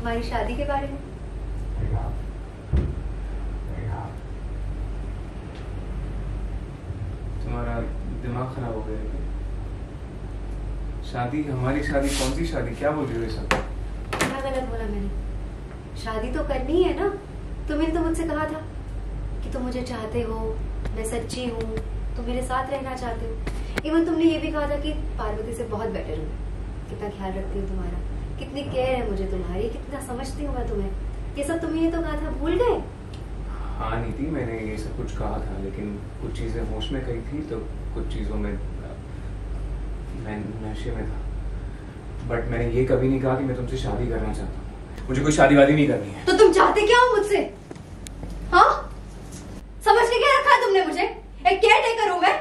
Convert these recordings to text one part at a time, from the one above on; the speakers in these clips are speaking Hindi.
हमारी शादी के बारे में। तुम्हारा दिमाग खराब हो गया है? शादी, हमारी शादी? कौन सी शादी? क्या बोल रही हो ये सब? क्या गलत बोला मैंने? शादी तो करनी है ना। तुमने तो मुझसे कहा था कि तुम मुझे चाहते हो, मैं सच्ची हूँ, तुम मेरे साथ रहना चाहते हो। इवन तुमने ये भी कहा था कि पार्वती से बहुत बेटर हूँ, कितना ख्याल रखती हूँ तुम्हारा, कितनी केयर है मुझे तुम्हारी, कितना समझती हूँ मैं तुम्हें। ये सब तुमने तो कहा था, भूल गए? हाँ नीति, मैंने ये सब कुछ कहा था, लेकिन कुछ चीजें होश में कही थी, तो कुछ चीजों में मैं नशे में था। बट मैंने ये कभी नहीं कहा कि मैं तुमसे शादी करना चाहता हूँ। मुझे कोई शादी वादी नहीं करनी है। तो तुम चाहते क्या हो मुझसे? हाँ, समझ के क्या रखा है तुमने मुझे? एक केयर टेकर हूँ मैं,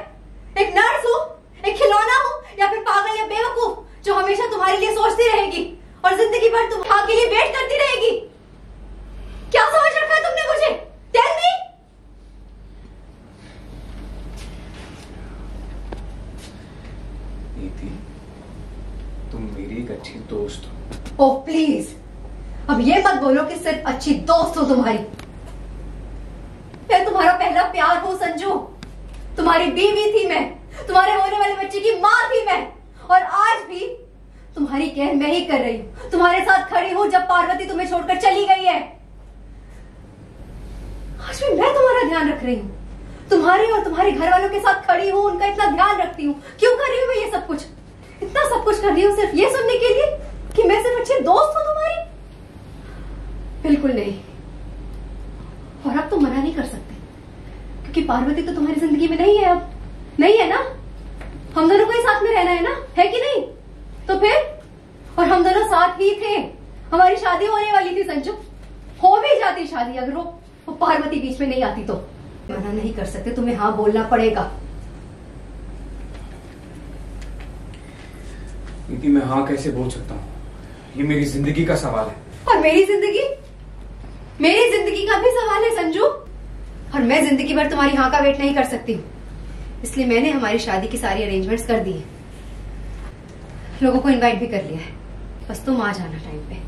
एक नर्स हूँ, एक खिलौना हूँ, या फिर पागल या बेवकूफ जो हमेशा तुम्हारे लिए सोचती रहेगी और जिंदगी भर तुम्हारे लिए वेट करती रहेगी? क्या समझ रखा है तुमने मुझे? Tell me. नीति, तुम मेरी एक अच्छी दोस्त हो। ओह प्लीज, अब ये मत बोलो कि सिर्फ अच्छी दोस्त हो तुम्हारी। मैं तुम्हारा पहला प्यार हूं संजू, तुम्हारी बीवी थी मैं, तुम्हारे होने वाले बच्चे की माँ थी मैं, और आज भी तुम्हारी केयर मैं ही कर रही हूँ, तुम्हारे साथ खड़ी हूँ जब पार्वती तुम्हें छोड़कर चली गई है। आज भी मैं तुम्हारा ध्यान रख रही हूँ, तुम्हारे और तुम्हारे घर वालों के साथ खड़ी हूँ, उनका इतना ध्यान रखती हूँ। क्यों कर रही हूँ मैं ये सब कुछ? इतना सब कुछ कर रही हूँ सिर्फ ये सुनने के लिए कि मैं सिर्फ अच्छी दोस्त हूँ तुम्हारी? बिल्कुल नहीं। और अब तो मना नहीं कर सकते, क्योंकि पार्वती तो तुम्हारी जिंदगी में नहीं है अब, नहीं है ना? हम दोनों को ही साथ में रहना है ना, है कि नहीं? तो फिर, और हम दोनों साथ ही थे, हमारी शादी होने वाली थी संजू, हो भी जाती शादी अगर वो पार्वती बीच में नहीं आती तो। मना नहीं कर सकते, तुम्हें हाँ बोलना पड़ेगा। नीति, मैं हाँ कैसे बोल सकता हूँ? ये मेरी जिंदगी का सवाल है। और मेरी जिंदगी का भी सवाल है संजू, और मैं जिंदगी भर तुम्हारी हाँ का वेट नहीं कर सकती हूँ। इसलिए मैंने हमारी शादी की सारी अरेंजमेंट्स कर दी है, लोगों को इनवाइट भी कर लिया है, बस तुम आ जाना टाइम पे।